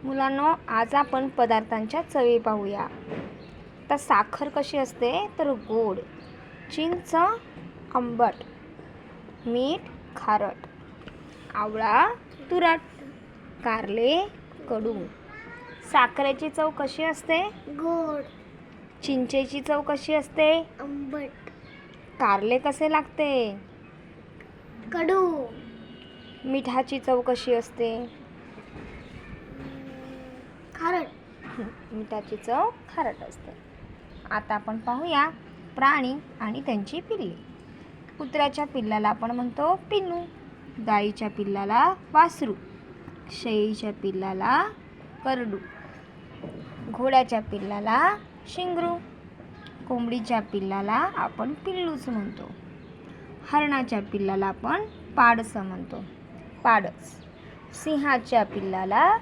मुलांनो, आज आपण पदार्थांच्या चवी पाहूया. तर साखर कशी असते तर गोड, चिंच आंबट, मीठ खारट, आवळा तुरट, कारले कडू. साखरेची चव कशी असते? गोड. चिंचेची चव कशी असते? आंबट. कारले कसे लागते? कडू. मिठाची चव कशी असते? खारट. मिठाची चव खारट असते. आता आपण पाहूया प्राणी आणि त्यांची पिल्ले. कुत्र्याच्या पिल्लाला आपण म्हणतो पिल्लू, गाईच्या पिल्लाला वासरू, शेळीच्या पिल्लाला करडू, घोड्याच्या पिल्लाला शिंगरू, कोंबडीच्या पिल्लाला आपण पिल्लूच म्हणतो, हरणाच्या पिल्लाला आपण पाडस म्हणतो, पाडस, सिंहाच्या पिल्लाला